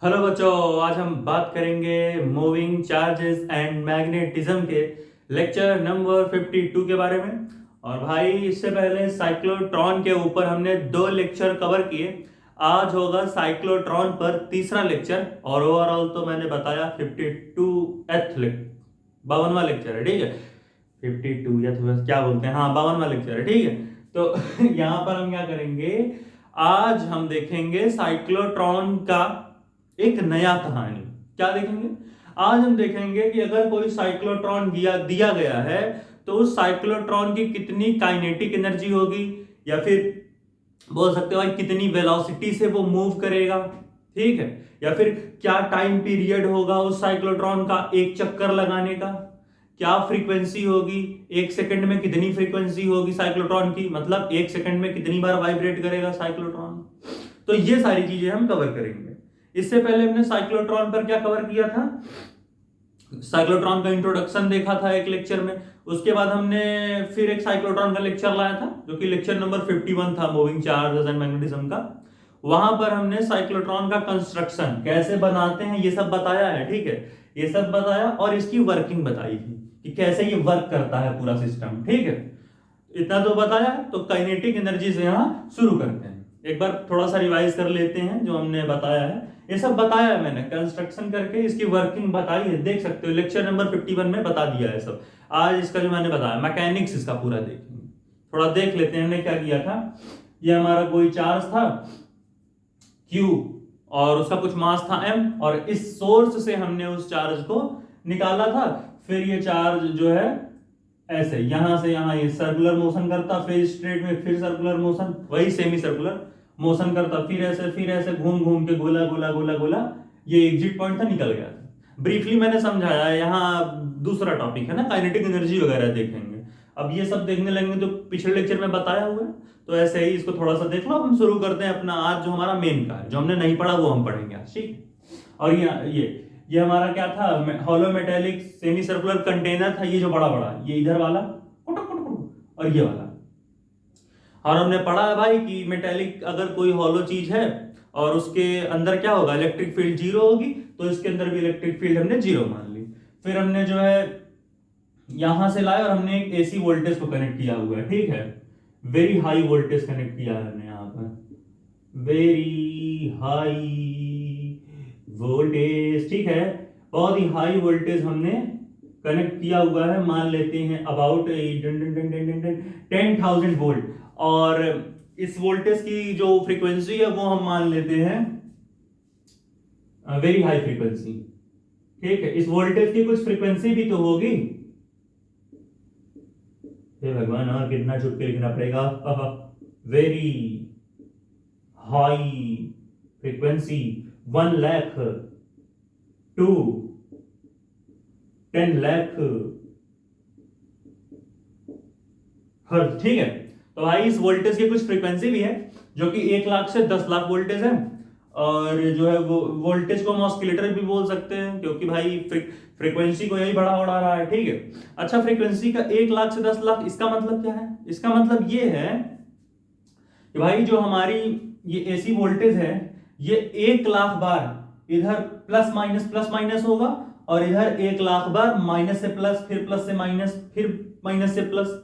Hello बच्चों, आज हम बात करेंगे मूविंग चार्जेस एंड मैग्नेटिज्म के लेक्चर नंबर 52 के बारे में। और भाई इससे पहले साइक्लोट्रॉन के ऊपर हमने 2 लेक्चर कवर किए। आज होगा साइक्लोट्रॉन पर तीसरा लेक्चर और ओवरऑल तो मैंने बताया 52th 52वां लेक्चर है, ठीक है। 52 या थोड़ा क्या बोलते हैं, हाँ 52वां लेक्चर है, ठीक है। तो यहाँ पर हम क्या करेंगे, आज हम देखेंगे साइक्लोट्रॉन का एक नया कहानी। क्या देखेंगे, आज हम देखेंगे कि अगर कोई साइक्लोट्रॉन दिया दिया गया है तो उस साइक्लोट्रॉन की कितनी काइनेटिक एनर्जी होगी, या फिर बोल सकते हो भाई कितनी वेलोसिटी से वो मूव करेगा, ठीक है। या फिर क्या टाइम पीरियड होगा उस साइक्लोट्रॉन का एक चक्कर लगाने का, क्या फ्रीक्वेंसी होगी, 1 सेकंड में कितनी फ्रीक्वेंसी होगी साइक्लोट्रॉन की, मतलब 1 सेकंड में कितनी बार वाइब्रेट करेगा साइक्लोट्रॉन। तो ये सारी चीजें हम कवर करेंगे। इससे पहले हमने साइक्लोट्रॉन पर क्या कवर किया था, साइक्लोट्रॉन का इंट्रोडक्शन देखा था एक लेक्चर में। उसके बाद हमने फिर एक साइक्लोट्रॉन का लेक्चर लाया था जो कि लेक्चर नंबर 51 था, मूविंग चार्जेस एंड मैग्नेटिज्म का। वहां पर हमने साइक्लोट्रॉन का कंस्ट्रक्शन कैसे बनाते हैं ये सब बताया है, ठीक है। ये सब बताया और इसकी वर्किंग बताई थी कि कैसे ये वर्क करता है पूरा सिस्टम, ठीक है। इतना तो बताया, तो काइनेटिक एनर्जी से यहां शुरू करते हैं। एक बार थोड़ा सा रिवाइज कर लेते हैं जो हमने बताया है। ये सब बताया है मैंने, कंस्ट्रक्शन करके इसकी वर्किंग बताई है, देख सकते हो लेक्चर नंबर 51 में बता दिया है सब। आज इसका जो मैंने बताया मैकेनिक्स इसका पूरा देखेंगे। थोड़ा देख लेते हैं हमने क्या किया था। ये हमारा कोई चार्ज था Q और उसका कुछ मास था M, और इस सोर्स से हमने उस चार्ज को निकाला था। फिर ये चार्ज जो है ऐसे यहां से यहां ये सर्कुलर मोशन करता, फिर स्ट्रेट में फिर सर्कुलर मोशन, वही सेमी सर्कुलर मोशन करता, फिर ऐसे घूम घूम के गोला गोला गोला गोला ये एग्जिट पॉइंट था, निकल गया था। ब्रीफली मैंने समझाया है। यहाँ दूसरा टॉपिक है ना, काइनेटिक एनर्जी वगैरह देखेंगे। अब ये सब देखने लगेंगे तो पिछले लेक्चर में बताया हुआ है, तो ऐसे ही इसको थोड़ा सा देख लो। हम शुरू करते हैं अपना आज जो हमारा मेन का है, जो हमने नहीं पढ़ा वो हम पढ़ेंगे आज, ठीक है। और ये हमारा क्या था, hollow metallic semi circular container था, ये जो बड़ा बड़ा ये इधर वाला कुटुक कुटुक कुटुक, और ये वाला। और हमने पढ़ा है भाई कि मेटेलिक अगर कोई हॉलो चीज है और उसके अंदर क्या होगा, इलेक्ट्रिक फील्ड जीरो होगी, तो इसके अंदर भी इलेक्ट्रिक फील्ड हमने जीरो मान ली। फिर हमने जो है यहां से लाया और हमने एक एसी वोल्टेज को कनेक्ट किया हुआ है, ठीक है। वेरी हाई वोल्टेज कनेक्ट किया है हमने यहाँ पर, वेरी हाई वोल्टेज, ठीक है। बहुत ही हाई वोल्टेज हमने कनेक्ट किया हुआ है, मान लेते हैं अबाउट 10,000 वोल्ट। और इस वोल्टेज की जो फ्रीक्वेंसी है वो हम मान लेते हैं वेरी हाई फ्रीक्वेंसी, ठीक है। इस वोल्टेज की कुछ फ्रीक्वेंसी भी तो होगी। हे भगवान, और कितना छुप के लिखना पड़ेगा। Very high frequency 1 lakh to 10 lakh hertz, ठीक है। तो भाई इस वोल्टेज की कुछ फ्रीक्वेंसी भी है जो कि 1 लाख से 10 लाख वोल्टेज है। और जो है वो वोल्टेज को हम ऑस्किलेटर भी बोल सकते हैं, क्योंकि भाई फ्रीक्वेंसी को यही बढ़ा रहा है, ठीक है। अच्छा, फ्रीक्वेंसी का 1 लाख से 10 लाख, इसका मतलब क्या है? इसका मतलब ये है कि भाई जो हमारी ये एसी वोल्टेज है, ये 1 लाख बार इधर प्लस माइनस होगा, और इधर 1 लाख बार माइनस से प्लस, फिर प्लस से माइनस, फिर माइनस से प्लस।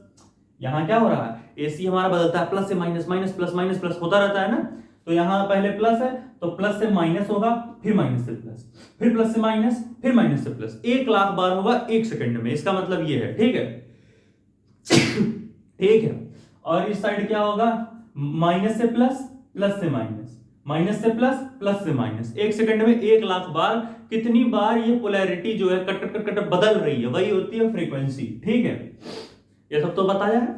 यहां क्या हो रहा है, एसी हमारा बदलता है, प्लस से माइनस, माइनस प्लस होता रहता है ना। तो यहां पहले प्लस है तो प्लस से माइनस होगा, फिर माइनस से प्लस, फिर प्लस से माइनस, फिर माइनस से प्लस। 1 लाख बार होगा 1 सेकंड में, इसका मतलब ये है, ठीक है। ठीक है। और इस साइड क्या होगा, माइनस से प्लस, प्लस से माइनस, माइनस से प्लस, प्लस से माइनस। 1 सेकंड में 1 लाख बार, कितनी बार ये पोलैरिटी जो है कट कट कट कट बदल रही है, वही होती है फ्रीक्वेंसी, ठीक है। ये सब तो बताया है।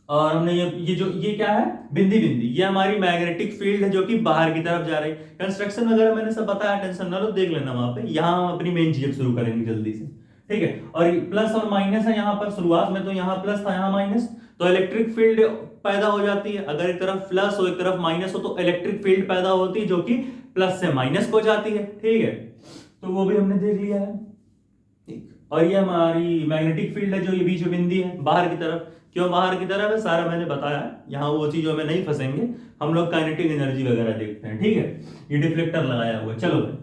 और हमने ये क्या है, बिंदी बिंदी, ये हमारी मैग्नेटिक फील्ड है जो कि बाहर की तरफ जा रही है। कंस्ट्रक्शन वगैरह मैंने सब बताया, टेंशन ना लो, देख लेना वहां पे। यहां हम अपनी मेन चीजें शुरू करेंगे जल्दी से, ठीक है। और प्लस और माइनस है यहाँ पर, शुरुआत में तो यहाँ प्लस था यहाँ माइनस, तो इलेक्ट्रिक फील्ड पैदा हो जाती है। अगर एक तरफ प्लस हो एक तरफ माइनस हो तो इलेक्ट्रिक फील्ड पैदा होती है जो कि प्लस से माइनस को जाती है, ठीक है। तो वो भी हमने देख लिया है, ठीक। और ये हमारी मैग्नेटिक फील्ड है जो ये बीच में बिंदी है बाहर की तरफ, क्यों बाहर की तरफ है सारा मैंने बताया है, यहाँ वो चीजों में नहीं फंसेंगे, हम लोग काइनेटिक एनर्जी वगैरह देखते हैं, ठीक है। ये डिफ्लेक्टर लगाया हुआ है। चलो भाई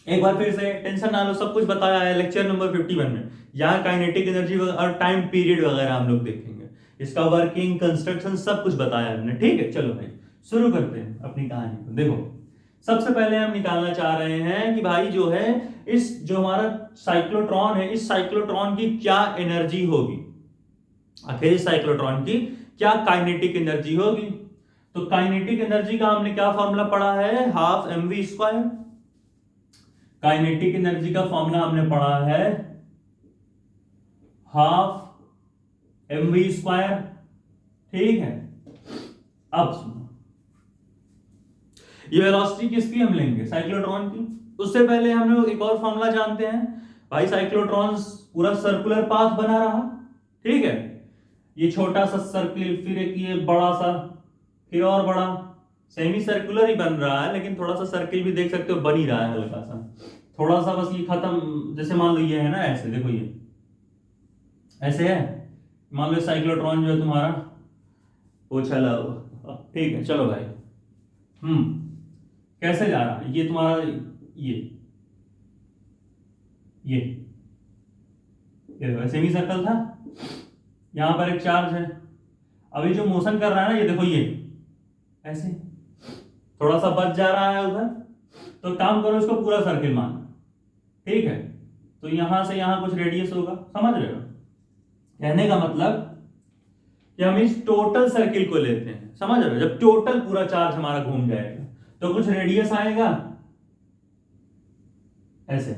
एक बार फिर से, टेंशन ना लो, सब कुछ बताया है लेक्चर नंबर 51 में। यहाँ काइनेटिक एनर्जी और टाइम पीरियड वगैरह हम लोग देखेंगे, इसका वर्किंग, कंस्ट्रक्शन सब कुछ बताया हमने, ठीक है। चलो भाई शुरू करते हैं अपनी कहानी को। देखो सबसे पहले हम निकालना चाह रहे हैं कि भाई जो है इस जो हमारा साइक्लोट्रॉन है, इस साइक्लोट्रॉन की क्या एनर्जी होगी, आखिर इस साइक्लोट्रॉन की क्या काइनेटिक एनर्जी होगी। तो काइनेटिक एनर्जी का हमने क्या फॉर्मूला पढ़ा है, half mv square. Kinetic energy का फॉर्मूला हमने पढ़ा है हाफ mv स्क्वायर, ठीक है। अब सुनो, ये वेलोसिटी किसकी हम लेंगे, साइक्लोट्रॉन की। उससे पहले हम लोग एक और फॉर्मूला जानते हैं भाई, साइक्लोट्रॉन पूरा सर्कुलर पाथ बना रहा, ठीक है। ये छोटा सा सर्किल, फिर एक ये बड़ा सा, फिर और बड़ा, सेमी सर्कुलर ही बन रहा है, लेकिन थोड़ा सा सर्किल भी देख सकते हो बन ही रहा है हल्का सा, थोड़ा सा बस ये खत्म, जैसे मान लो ये है ना ऐसे, देखो ये ऐसे है, मान लो साइक्लोट्रॉन जो है तुम्हारा वो चला, ठीक है। चलो भाई कैसे जा रहा है ये तुम्हारा, ये सेमी सर्कल था, यहां पर एक चार्ज है, अभी जो मोशन कर रहा है ना ये देखो, ये ऐसे थोड़ा सा बच जा रहा है उधर, तो काम करो इसको पूरा सर्किल मान, ठीक है। तो यहां से यहां कुछ रेडियस होगा, समझ रहे हो, कहने का मतलब कि हम इस टोटल सर्किल को लेते हैं, समझ रहे हो, जब टोटल पूरा चार्ज हमारा घूम जाएगा तो कुछ रेडियस आएगा ऐसे,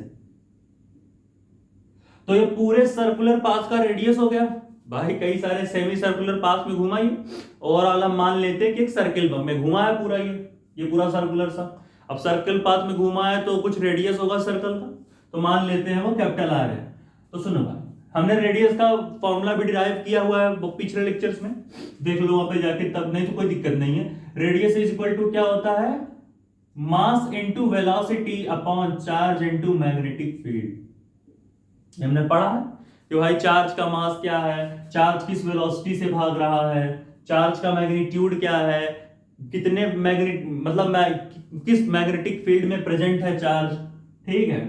तो ये पूरे सर्कुलर पाथ का रेडियस हो गया भाई। कई सारे सेमी सर्कुलर पाथ में घुमा, ये ओवरऑल हम मान लेते हैं कि एक सर्किल में घुमा है पूरा, ये पूरा सर्कुलर सा। अब सर्कल पाथ में घुमा है तो कुछ रेडियस होगा सर्कल का, तो मान लेते हैं वो कैपिटल आर है। तो सुनो भाई, हमने रेडियस का फॉर्मूला भी डिराइव किया हुआ है पिछले लेक्चर्स में, देख लो वहां पे जाके, तब नहीं तो कोई दिक्कत नहीं है। रेडियस इज इक्वल टू क्या होता है, mass into velocity upon charge into magnetic field. हमने पढ़ा है कि भाई चार्ज का मास क्या है, चार्ज किस वेलोसिटी से भाग रहा है, चार्ज का मैग्नीट्यूड क्या है, कितने किस मैग्नेटिक फील्ड में प्रेजेंट है चार्ज, ठीक है।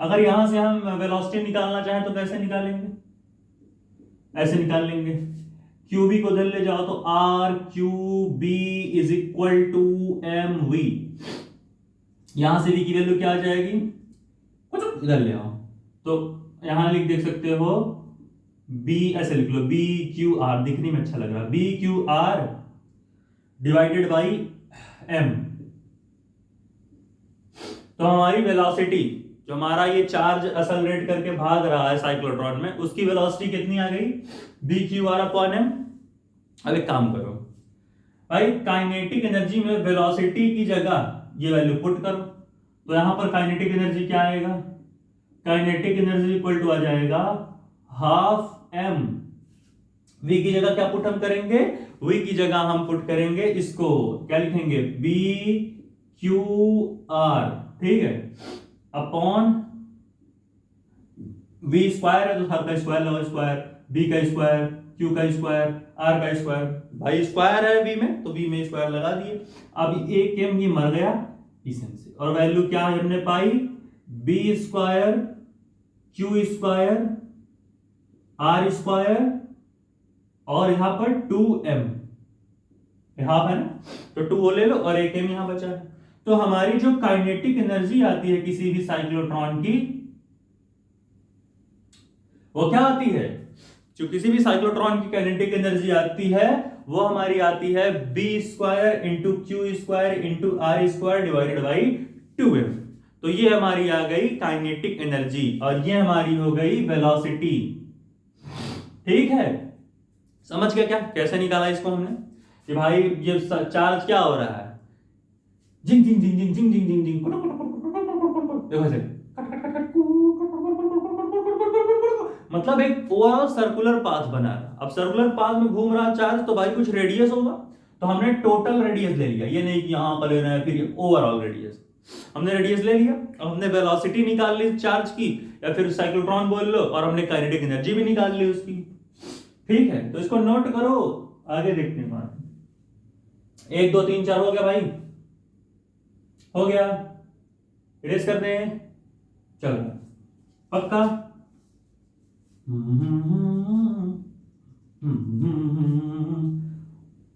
अगर यहां से हम वेलोसिटी निकालना चाहें तो कैसे निकालेंगे, ऐसे निकाल लेंगे, क्यूबी को इधर ले जाओ तो R Q B is equal to M V. यहां से वी की वैल्यू क्या आ जाएगी, कुछ इधर ले आओ तो यहां लिख देख सकते हो बी, ऐसे लिख लो बी क्यू आर, दिखने में अच्छा लग रहा है, B Q R divided by M. तो हमारी वेलोसिटी, जो हमारा ये चार्ज एक्सेलरेट करके भाग रहा है साइक्लोट्रॉन में, उसकी वेलोसिटी कितनी आ गई, B Q R upon M. अब एक काम करो भाई, काइनेटिक एनर्जी में वेलोसिटी की जगह ये वैल्यू पुट करो, तो यहां पर काइनेटिक एनर्जी क्या आएगा, काइनेटिक एनर्जी इक्वल टू आ जाएगा हाफ एम। वी की जगह क्या पुट हम करेंगे, वी की जगह हम पुट करेंगे इसको, क्या लिखेंगे, बी क्यू आर, ठीक है, अपॉन वी स्क्वायर है तो हर का स्क्वायर लो, स्क्वायर बी का स्क्वायर, क्यू का स्क्वायर, आर का स्क्वायर, भाई स्क्वायर है वी में तो वी में स्क्वायर लगा दिए। अब एक एम ये मर गया इसमें से, और वैल्यू क्या हमने पाई, B square Q square R square और यहां पर 2m, हाफ है ना, तो 2 वो ले लो और एक m यहां बचा है। तो हमारी जो काइनेटिक एनर्जी आती है किसी भी साइक्लोट्रॉन की, वो क्या आती है, जो किसी भी साइक्लोट्रॉन की काइनेटिक एनर्जी आती है वो हमारी आती है B square into Q square into R square divided by 2m। तो ये हमारी आ गई काइनेटिक एनर्जी और ये हमारी हो गई वेलोसिटी, ठीक है। समझ गया क्या, कैसे निकाला इसको हमने, कि भाई ये चार्ज क्या हो रहा है, जिंग जिंग जिंग जिंग जिंग जिंग जिंग जिंग, देखो ऐसे, मतलब एक ओवरऑल सर्कुलर पाथ बना रहा। अब सर्कुलर पाथ में घूम रहा चार्ज तो भाई कुछ रेडियस होगा, तो हमने टोटल रेडियस ले लिया, ये नहीं कि यहां पर लेना है फिर ओवरऑल रेडियस, हमने रेडियस ले लिया। अब हमने वेलोसिटी निकाल ली चार्ज की, या फिर साइक्लोट्रॉन बोल लो, और हमने काइनेटिक एनर्जी भी निकाल ली उसकी, ठीक है, तो इसको नोट करो, आगे देखते हैं बात। 1 2 3 4 हो गया भाई, हो गया, इरेज करते हैं, चलो पक्का।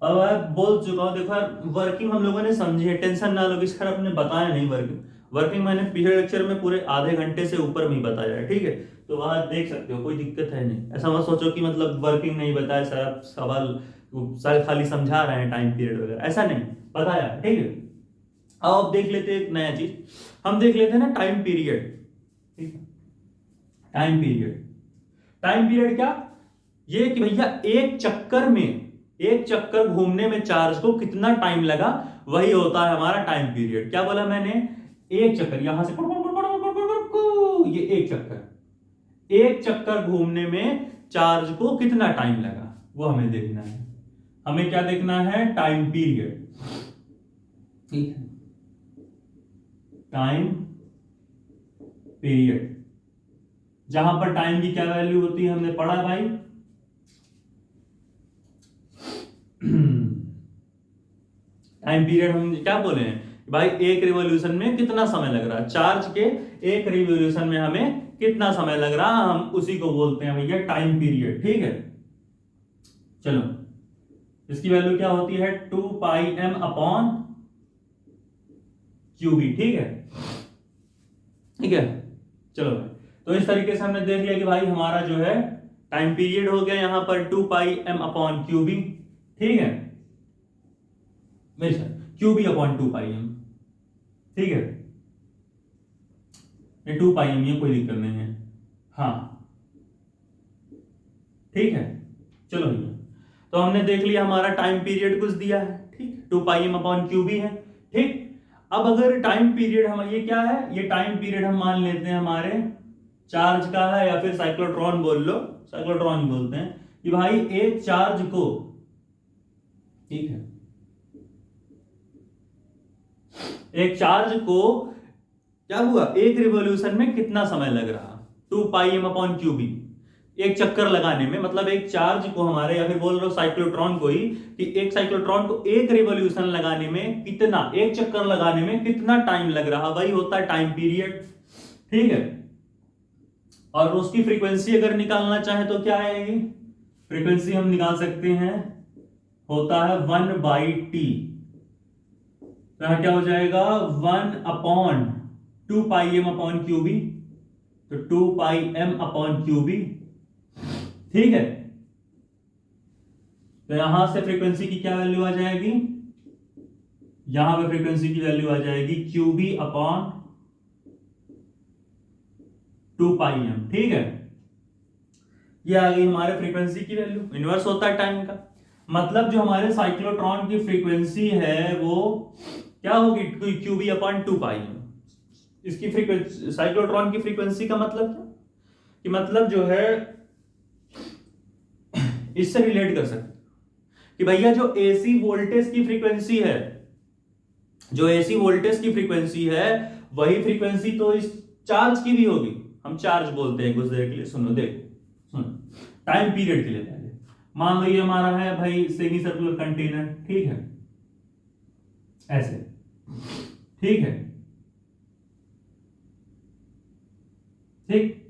अब मैं बोल चुका हूं, देखो यार वर्किंग हम लोगों ने समझी है, टेंशन ना लो, इस खैर आपने बताया नहीं वर्किंग। वर्किंग मैंने पिछले लेक्चर में पूरे आधे घंटे से ऊपर में ही बताया है, ठीक है, तो वहां देख सकते हो, कोई दिक्कत है नहीं। ऐसा मत सोचो कि मतलब वर्किंग नहीं बताया, सर सवाल सर खाली समझा रहे हैं टाइम पीरियड वगैरह, ऐसा नहीं बताया, ठीक है। अब आप देख लेते हैं एक नया चीज, हम देख लेते हैं ना टाइम पीरियड, ठीक है, टाइम पीरियड। टाइम पीरियड क्या, ये कि भैया एक चक्कर घूमने में चार्ज को कितना टाइम लगा, वही होता है हमारा टाइम पीरियड। क्या बोला मैंने, एक चक्कर यहां से ये एक चक्कर घूमने में चार्ज को कितना टाइम लगा, वो हमें देखना है। हमें क्या देखना है, टाइम पीरियड, ठीक है, टाइम पीरियड। जहां पर टाइम की क्या वैल्यू होती है हमने पढ़ा भाई, टाइम पीरियड हम क्या बोले हैं भाई, एक रिवॉल्यूशन में कितना समय लग रहा है, चार्ज के एक रिवॉल्यूशन में हमें कितना समय लग रहा है, हम उसी को बोलते हैं भैया टाइम पीरियड, ठीक है। चलो इसकी वैल्यू क्या होती है, 2 पाई m अपॉन क्यूबी, ठीक है, ठीक है। चलो भाई, तो इस तरीके से हमने देख लिया कि भाई हमारा जो है टाइम पीरियड हो गया यहां पर 2 पाई m अपॉन क्यूबी, ठीक है, मेरे साथ क्यूबी अपॉन 2 पाई m, ठीक है, ये 2 पाई m, ये कोई दिक्कत नहीं है, हाँ ठीक है। चलो भैया, तो हमने देख लिया हमारा टाइम पीरियड कुछ दिया है, ठीक, 2 पाई m अपॉन क्यूबी है, ठीक। अब अगर टाइम पीरियड हम, ये क्या है, ये टाइम पीरियड हम मान लेते हैं हमारे चार्ज का है, या फिर साइक्लोट्रॉन बोल लो, साइक्लोट्रॉन ही बोलते हैं, कि भाई एक चार्ज को, ठीक है, एक चार्ज को क्या हुआ, एक रिवॉल्यूशन में कितना समय लग रहा, 2 पाई m अपॉन क्यूबी, एक चक्कर लगाने में, मतलब एक चार्ज को हमारे, या फिर बोल रहे हो साइक्लोट्रॉन को ही, कि एक साइक्लोट्रॉन को एक रिवॉल्यूशन लगाने में कितना, एक चक्कर लगाने में कितना टाइम लग रहा, वही होता है टाइम पीरियड, ठीक है। और उसकी फ्रीक्वेंसी अगर निकालना चाहे तो क्या आएगी, फ्रीक्वेंसी हम निकाल सकते हैं, होता है 1/t, तो यहां क्या हो जाएगा, 1 upon 2 pi m upon QB, तो 2 पाई m अपॉन क्यूबी, ठीक है। तो यहां से फ्रीक्वेंसी की क्या वैल्यू आ जाएगी, यहां पे फ्रीक्वेंसी की वैल्यू आ जाएगी क्यूबी अपॉन 2 पाई m, ठीक है। ये आ गई हमारे फ्रीक्वेंसी की वैल्यू, इनवर्स होता है टाइम का, मतलब जो हमारे साइक्लोट्रॉन की फ्रीक्वेंसी है वो क्या होगी, क्यूबी अपॉन 2 पाई m। इसकी फ्रीक्वेंसी, साइक्लोट्रॉन की फ्रीक्वेंसी का मतलब क्या, कि मतलब जो है इससे रिलेट कर सकते कि भैया जो एसी वोल्टेज की फ्रीक्वेंसी है, जो एसी वोल्टेज की फ्रीक्वेंसी है, वही फ्रीक्वेंसी तो इस चार्ज की भी होगी, हम चार्ज बोलते हैं कुछ देर के लिए, सुनो देखो, सुनो टाइम पीरियड के लिए पहले मान लो ये हमारा है भाई सेमी सर्कुलर कंटेनर, ठीक है, ऐसे, ठीक है, ठीक।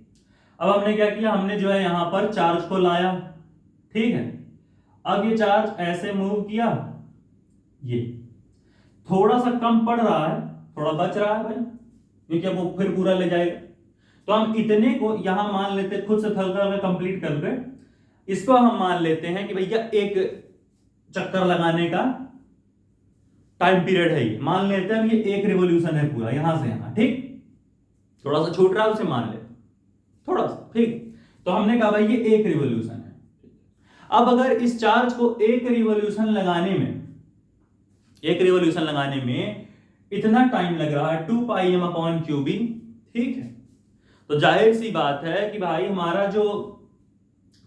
अब हमने क्या किया, हमने जो है यहां पर चार्ज को लाया, ठीक है, अब ये चार्ज ऐसे मूव किया, ये थोड़ा सा कम पड़ रहा है, थोड़ा बच रहा है भाई, क्योंकि अब वो फिर पूरा ले जाएगा, तो हम इतने को यहां मान लेते, खुद से हल्का हल्का कंप्लीट करके इसको हम मान लेते हैं कि भैया एक चक्कर लगाने का टाइम पीरियड है, ये मान लेते हैं, ये एक रिवॉल्यूशन है पूरा यहां से यहां, ठीक, थोड़ा सा छूट रहा है उसे मान लेते थोड़ा सा, ठीक। तो हमने कहा भाई ये एक रिवॉल्यूशन है। अब अगर इस चार्ज को एक रिवॉल्यूशन लगाने में इतना टाइम लग रहा है 2 पाई m अपॉन क्यूबी, ठीक है, तो जाहिर सी बात है कि भाई हमारा जो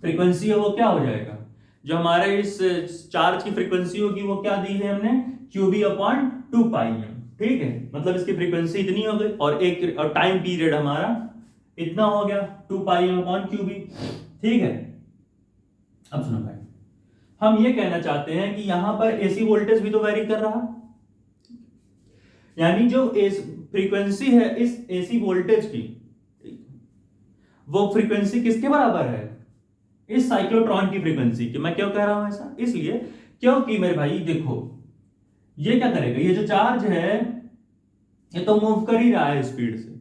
फ्रीक्वेंसी है वो क्या हो जाएगा, जो हमारे इस चार्ज की फ्रीक्वेंसी होगी वो क्या दी है हमने, क्यूबी अपॉन 2 पाई m, ठीक है, मतलब इसकी फ्रीक्वेंसी इतनी हो गई, और टाइम पीरियड हमारा इतना हो गया 2 पाई m अपॉन क्यूबी, ठीक है। अब सुनो भाई, हम ये कहना चाहते हैं कि यहां पर एसी वोल्टेज भी तो वैरी कर रहा, यानी जो फ्रीक्वेंसी है इस एसी वोल्टेज की, वो फ्रीक्वेंसी किसके बराबर है? इस साइक्लोट्रॉन की फ्रीक्वेंसी की। मैं क्यों कह रहा हूं ऐसा? इसलिए क्योंकि मेरे भाई देखो, ये क्या करेगा, ये जो चार्ज है ये तो मूव कर ही रहा है स्पीड से,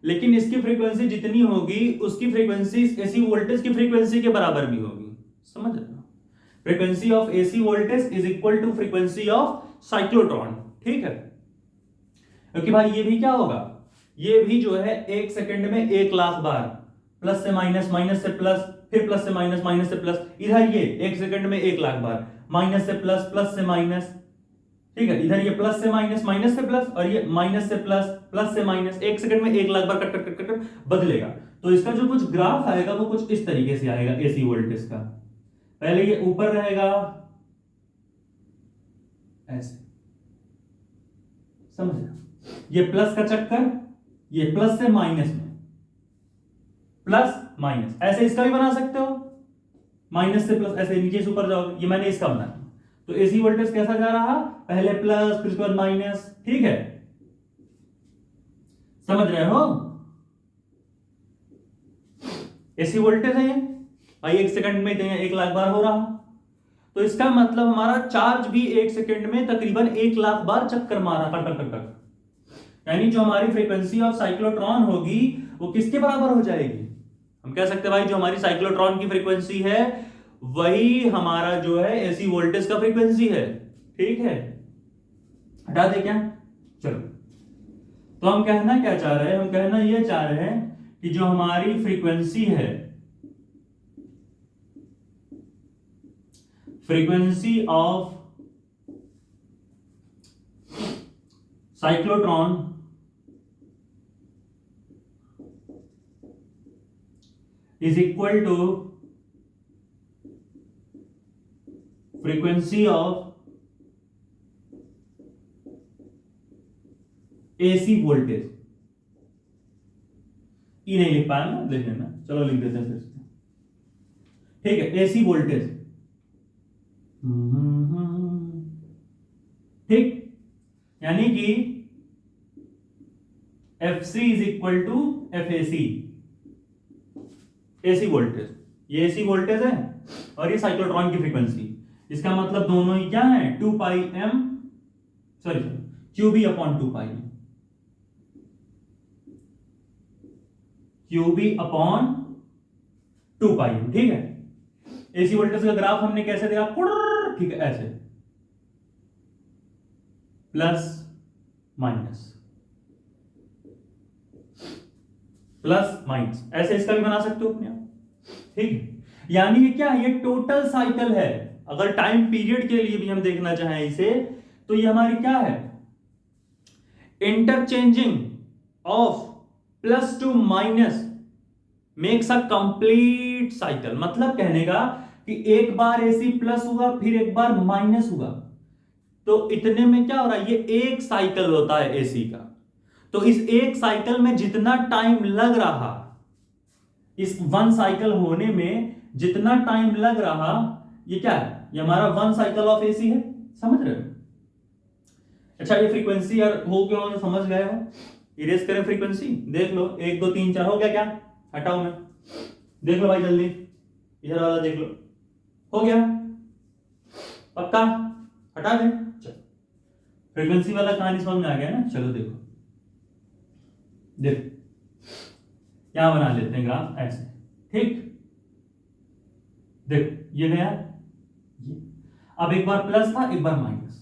लेकिन इसकी फ्रीक्वेंसी जितनी होगी उसकी फ्रीक्वेंसी एसी वोल्टेज की फ्रीक्वेंसी के बराबर भी होगी। समझ रहे हो? Frequency of AC voltage is equal to frequency of cyclotron. ठीक है, क्योंकि भाई ये भी क्या होगा, ये भी जो है 1 सेकंड में 1,00,000 बार प्लस से माइनस, माइनस से प्लस, फिर प्लस से माइनस, माइनस से प्लस, इधर ये 1 सेकंड में 1,00,000 बार माइनस से प्लस, प्लस से माइनस। ठीक है, इधर ये प्लस से माइनस, माइनस से प्लस, और ये माइनस से प्लस, प्लस से माइनस, 1 सेकंड में 1,00,000 बार कट कट कट कट बदलेगा। तो इसका जो कुछ ग्राफ आएगा वो कुछ इस तरीके से आएगा एसी वोल्टेज का। पहले ये ऊपर रहेगा ऐसे, समझ रहे हो? ये प्लस का चक्कर, ये प्लस से माइनस में, प्लस माइनस, ऐसे इसका भी बना सकते हो, माइनस से प्लस, ऐसे नीचे से ऊपर जाओगे। ये मैंने इसका बनाया। तो एसी वोल्टेज कैसा जा रहा, पहले प्लस फिर उसके बाद माइनस। ठीक है, समझ रहे हो? एसी वोल्टेज है ये भाई, 1 सेकंड में 1,00,000 बार हो रहा, तो इसका मतलब हमारा चार्ज भी 1 सेकंड में तकरीबन 1,00,000 बार चक्कर मारा टक टक टक टक। यानी जो हमारी फ्रीक्वेंसी ऑफ साइक्लोट्रॉन होगी वो किसके बराबर हो जाएगी? हम कह सकते हैं भाई जो हमारी साइक्लोट्रॉन की फ्रीक्वेंसी है वही हमारा जो है एसी वोल्टेज का फ्रीक्वेंसी है। ठीक है, हटा दे क्या? चलो, तो हम कहना क्या चाह रहे हैं? हम कहना यह चाह रहे हैं कि जो हमारी फ्रीक्वेंसी है, frequency of cyclotron is equal to frequency of AC voltage. ई नहीं लिख पाया ना, लिख लेना, चलो लिख देते हैं फिर से। ठीक है, एसी वोल्टेज। ठीक, यानी कि FC is equal to FAC, AC voltage. ये एसी वोल्टेज है और ये साइक्लोट्रॉन की फ्रीक्वेंसी। इसका मतलब दोनों ही क्या है, 2 pi m, sorry QB upon 2 पाई, QB अपॉन 2 पाई। ठीक है, एसी वोल्टेज का ग्राफ हमने कैसे देखा, ठीक है ऐसे, प्लस माइनस, प्लस माइनस, ऐसे इसका भी बना सकते हो अपने आप। ठीक है, यानी ये क्या है, ये टोटल साइकिल है। अगर टाइम पीरियड के लिए भी हम देखना चाहें इसे, तो ये हमारी क्या है, interchanging of plus two minus makes a complete cycle. मतलब कहने का कि एक बार एसी प्लस हुआ फिर एक बार माइनस हुआ, तो इतने में क्या हो रहा है, ये एक साइकिल होता है एसी का। तो इस एक साइकिल में जितना टाइम लग रहा, इस 1 साइकिल होने में जितना टाइम लग रहा, ये क्या है, ये हमारा 1 साइकिल ऑफ एसी है। समझ रहे हो? अच्छा, ये फ्रीक्वेंसी यार हो क्यों, तो समझ गए हो? इरेज करें फ्रीक्वेंसी, देख लो 1 2 3 4 हो गया क्या? हटाओ, मैं देख लो भाई जल्दी, इधर वाला देख लो, हो गया पक्का? हटा दे। चलो, फ्रीक्वेंसी वाला कहानी समझ में आ गया ना? चलो देखो, देखो यहां बना लेते हैं ग्राफ ऐसे। ठीक, देखो ये गया, ये अब एक बार प्लस था एक बार माइनस,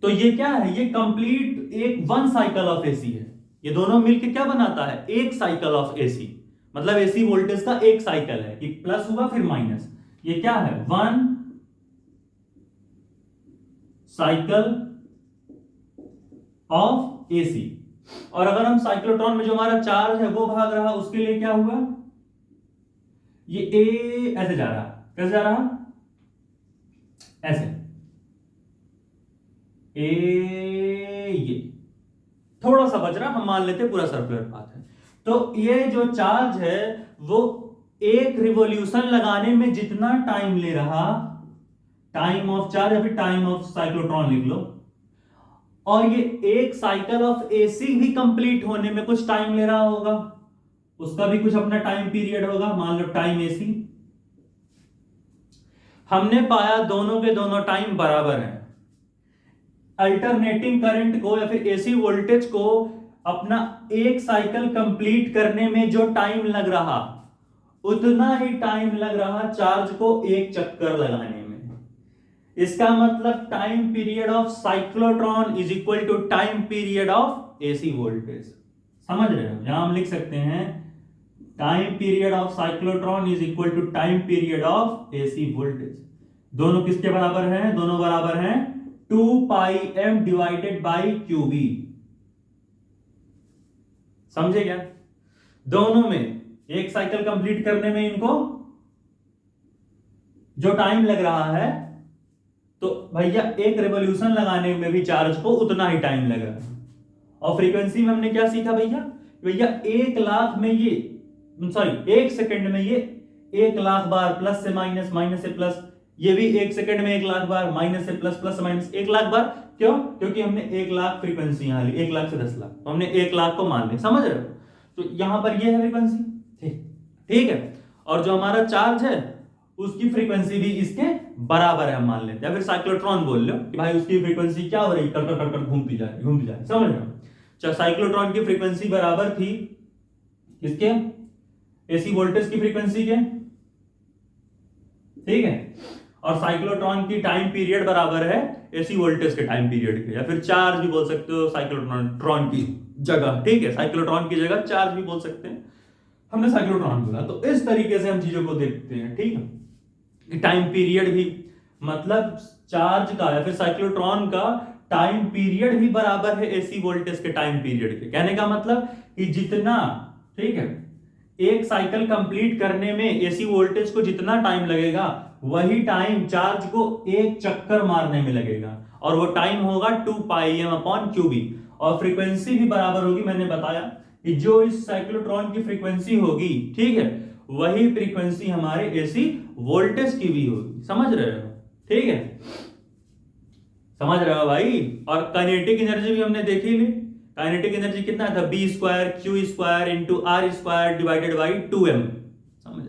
तो ये क्या है, ये कंप्लीट एक 1 साइकिल ऑफ एसी है। ये दोनों मिलकर क्या बनाता है, एक साइकिल ऑफ एसी। मतलब एसी वोल्टेज का एक साइकिल है कि प्लस हुआ फिर माइनस। ये क्या है, 1 साइकिल ऑफ एसी। और अगर हम साइक्लोट्रॉन में जो हमारा चार्ज है वो भाग रहा, उसके लिए क्या हुआ, ये ए ऐसे जा रहा, कैसे जा रहा, ऐसे ए, ये थोड़ा सा बच रहा, हम मान लेते पूरा सर्कुलर पाथ है। तो ये जो चार्ज है वो एक रिवॉल्यूशन लगाने में जितना टाइम ले रहा, टाइम ऑफ चार्ज या फिर टाइम ऑफ साइक्लोट्रॉन लिख लो, और ये एक साइकिल ऑफ एसी भी कंप्लीट होने में कुछ टाइम ले रहा होगा, उसका भी कुछ अपना टाइम पीरियड होगा, मान लो टाइम एसी। हमने पाया दोनों के दोनों टाइम बराबर हैं। अल्टरनेटिंग करंट को या फिर एसी वोल्टेज को अपना एक साइकिल कंप्लीट करने में जो टाइम लग रहा, उतना ही टाइम लग रहा चार्ज को एक चक्कर लगाने में। इसका मतलब time period of cyclotron is equal to time period of AC voltage. समझ रहे हो? यहां हम लिख सकते हैं time period of cyclotron is equal to time period of AC voltage. दोनों किसके बराबर हैं? दोनों बराबर हैं 2 pi m divided by QB. समझे क्या? दोनों में एक साइकिल कंप्लीट करने में इनको जो टाइम लग रहा है, तो भैया एक रिवॉल्यूशन लगाने में भी चार्ज को उतना ही टाइम लग रहा है। और फ्रीक्वेंसी में हमने क्या सीखा भैया? भैया 1,00,000 में ये, सॉरी 1 सेकंड में ये 1,00,000 बार प्लस से माइनस, माइनस से प्लस, ये भी 1 सेकंड में 1,00,000 बार, माइनस से प्लस, प्लस से माइनस 1,00,000 बार। क्यों? क्योंकि हमने 1,00,000 फ्रीक्वेंसी यहां ली, 1,00,000 से 10,00,000, तो हमने 1,00,000 को मान लिया। समझ रहे हो? तो यहां पर ये है फ्रीक्वेंसी, ठीक है। और जो हमारा चार्ज है उसकी फ्रीक्वेंसी भी इसके बराबर है, हम मान लेते हैं। फिर साइक्लोट्रॉन बोल लो कि भाई उसकी फ्रीक्वेंसी क्या हो रही, कर कर कर कर घूमती जा रही, घूमती जा रही। समझ रहे हो? चाहे साइक्लोट्रॉन की फ्रीक्वेंसी बराबर थी किसके? एसी वोल्टेज की फ्रीक्वेंसी के, ठीक है। और साइक्लोट्रॉन की टाइम पीरियड बराबर है एसी वोल्टेज के टाइम पीरियड के, या फिर चार्ज भी बोल सकते हो साइक्लोट्रॉन की जगह, ठीक है। साइक्लोट्रॉन की जगह चार्ज भी बोल सकते हैं, हमने साइक्लोट्रॉन बोला। तो इस तरीके से हम चीजों को देखते हैं, ठीक है। टाइम पीरियड भी मतलब चार्ज का या फिर साइक्लोट्रॉन का टाइम पीरियड भी बराबर है एसी वोल्टेज के टाइम पीरियड के। कहने का मतलब कि जितना, ठीक है, एक साइकिल कंप्लीट करने में एसी वोल्टेज को जितना टाइम लगेगा, वही टाइम चार्ज को एक चक्कर मारने में लगेगा, और वो टाइम होगा 2 पाई एम अपॉन क्यूबी। और फ्रीक्वेंसी भी बराबर होगी, मैंने बताया कि जो इस साइक्लोट्रॉन की फ्रीक्वेंसी होगी, ठीक है, वही फ्रीक्वेंसी हमारे एसी वोल्टेज की भी होगी। समझ रहे हो? ठीक है, समझ रहे हो भाई? और काइनेटिक एनर्जी भी हमने देखी ली। काइनेटिक एनर्जी कितना था? B square Q square into R square divided by 2m। समझ?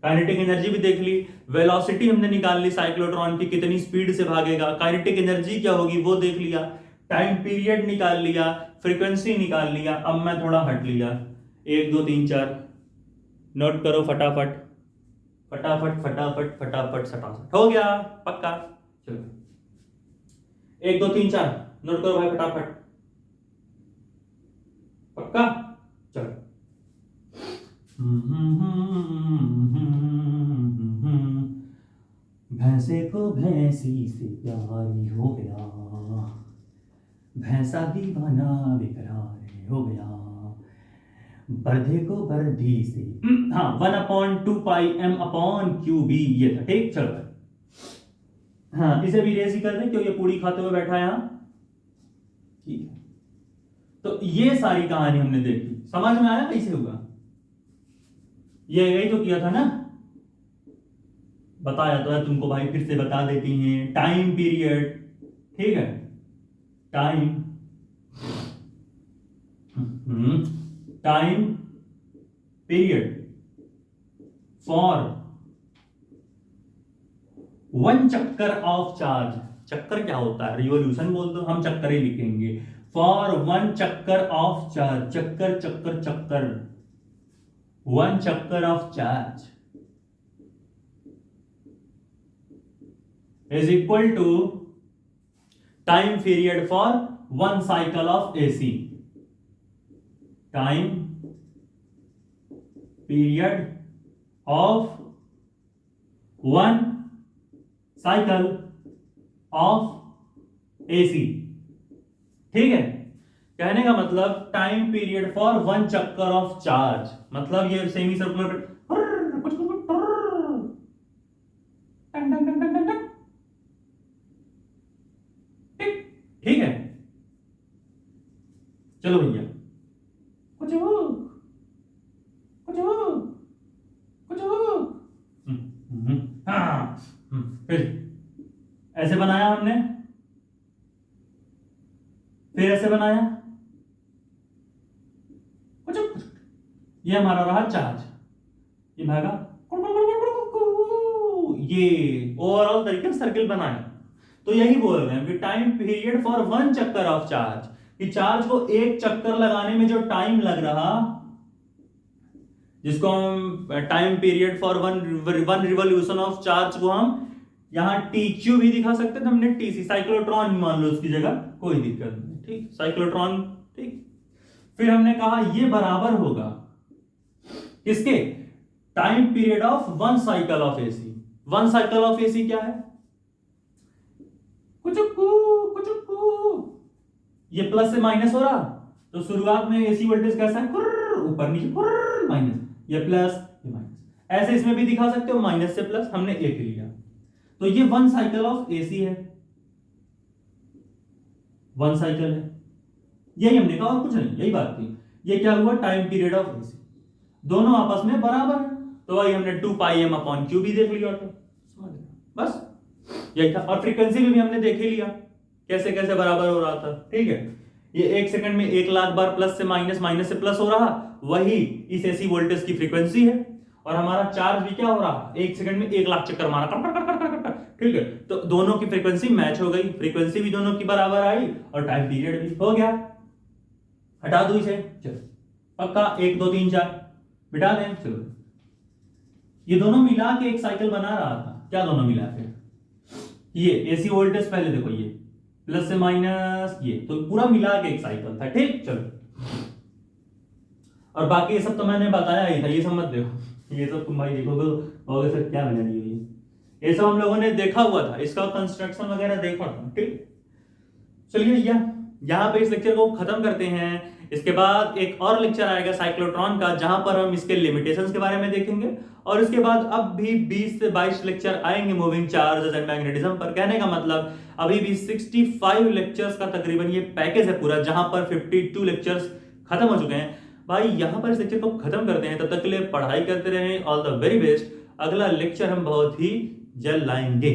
काइनेटिक एनर्जी भी देख ली। वेलोसिटी हमने निकाल ली साइक्लोट्रॉन की, कितनी स्पीड से भागेगा। काइनेटिक एनर्जी क्या होगी वो देख लिया। टाइम पीरियड निकाल लिया, फ्रीक्वेंसी निकाल लिया। अब मैं थोड़ा हट लिया, 1 2 3 4 नोट करो फटाफट फटाफट फटाफट फटाफट फटाफट। हो गया पक्का? चलो 1 2 3 4 नोट करो भाई फटाफट, पक्का? चलो। भैंसे को भैंसी से प्यारी हो गया, भैंसा दीवाना बेकरार हो गया, बर्धे को बर्धी से, हाँ 1/2 पाई m अपॉन क्यू बी, ये था, ठीक। चलो भाई, हाँ इसे भी रेज ही कर दें क्योंकि ये पूरी खाते हुए बैठा है यहाँ, ठीक है। तो ये सारी कहानी हमने देखी, समझ में आया कैसे हुआ? ये यही तो किया था ना, बताया तो है तुमको भाई, फिर से बता देती हैं। टाइम पीरियड, ठीक है, टाइम टाइम पीरियड फॉर 1 चक्कर ऑफ चार्ज। चक्कर क्या होता है? रिवॉल्यूशन बोल दो, हम चक्कर ही लिखेंगे। फॉर 1 चक्कर ऑफ चार्ज, चक्कर चक्कर चक्कर, 1 चक्कर of charge is equal to time period for 1 cycle of AC. Time period of 1 cycle of AC, ठीक है। कहने का मतलब टाइम पीरियड फॉर 1 चक्कर ऑफ चार्ज, मतलब ये सेमी सर्कुलर ठीक है। चलो भैया, कुछ हो कुछ हो कुछ ऐसे बनाया हमने, फिर ऐसे बनाया, ये हमारा रहा चार्ज, ये भागा, ये ओवरऑल तरीके से सर्किल बनाया। तो यही बोल रहे हैं कि टाइम पीरियड फॉर वन चक्कर ऑफ चार्ज, कि चार्ज को एक चक्कर लगाने में जो टाइम लग रहा, जिसको हम time period for one revolution of charge को हम यहां टीक्यू भी दिखा सकते थे, हमने टीसी साइक्लोट्रॉन मान लो उसकी जगह, कोई दिक्कत नहीं, ठीक, साइक्लोट्रॉन, ठीक। फिर हमने कहा ये बराबर होगा किसके, time period of one cycle of AC. One cycle of AC क्या है, कुचुक्कू कुचुक्कू, ये प्लस से माइनस हो रहा, तो शुरुआत में एसी वोल्टेज कैसा है, ऊपर नीचे माइनस, ये प्लस ये माइनस, ऐसे इसमें भी दिखा सकते हो, माइनस से प्लस, हमने एक लिया। तो ये वन साइकिल ऑफ एसी है, वन साइकिल है, यही हमने कहा और कुछ नहीं, यही बात थी। ये क्या हुआ, टाइम पीरियड ऑफ एसी, दोनों आपस में बराबर है, तो वही हमने 2πm/q भी देख लिया, तो बस यही था। और फ्रीक्वेंसी भी हमने देख ही लिया कैसे कैसे बराबर हो रहा था, ठीक है। ये 1 सेकंड में 1,00,000 बार प्लस से माइनस, माइनस से प्लस हो रहा, वही इस एसी वोल्टेज की फ्रीक्वेंसी है। और हमारा चार्ज भी क्या हो रहा, 1 सेकंड में 1,00,000 चक्कर मारा, ठीक है। तो दोनों की फ्रीक्वेंसी मैच हो गई, फ्रीक्वेंसी भी दोनों की बराबर आई और टाइम पीरियड भी हो गया। हटा दो इसे, चलो पक्का 1 2 3 4 बिठा दें, चलो। ये दोनों मिला के एक साइकिल बना रहा था, क्या दोनों मिला के, ये एसी वोल्टेज पहले देखो, ये प्लस से माइनस, ये तो पूरा मिला के एक साइकिल था, ठीक। चलो, और बाकी ये सब तो मैंने बताया ही था, ये सब मत देखो, ये सब तुम भाई देखोगे सर क्या बना रही है, ये सब हम लोगों ने देखा हुआ था, इसका कंस्ट्रक्शन वगैरह देखा था, ठीक। चलिए भैया, यहाँ पे इस लेक्चर को खत्म करते हैं। इसके बाद एक और लेक्चर आएगा साइक्लोट्रॉन का, जहां पर हम इसके लिमिटेशंस के बारे में देखेंगे। और इसके बाद अब भी 20 से 22 लेक्चर आएंगे मूविंग चार्जेस एंड मैग्नेटिज्म पर। कहने का मतलब अभी भी 65 लेक्चर्स का तकरीबन ये पैकेज है पूरा, जहां पर 52 लेक्चर्स खत्म हो चुके हैं। भाई यहाँ पर इस लेक्चर को खत्म करते हैं, तब तक के लिए पढ़ाई करते रहें। All the very best. अगला लेक्चर हम बहुत ही जल्द लाएंगे।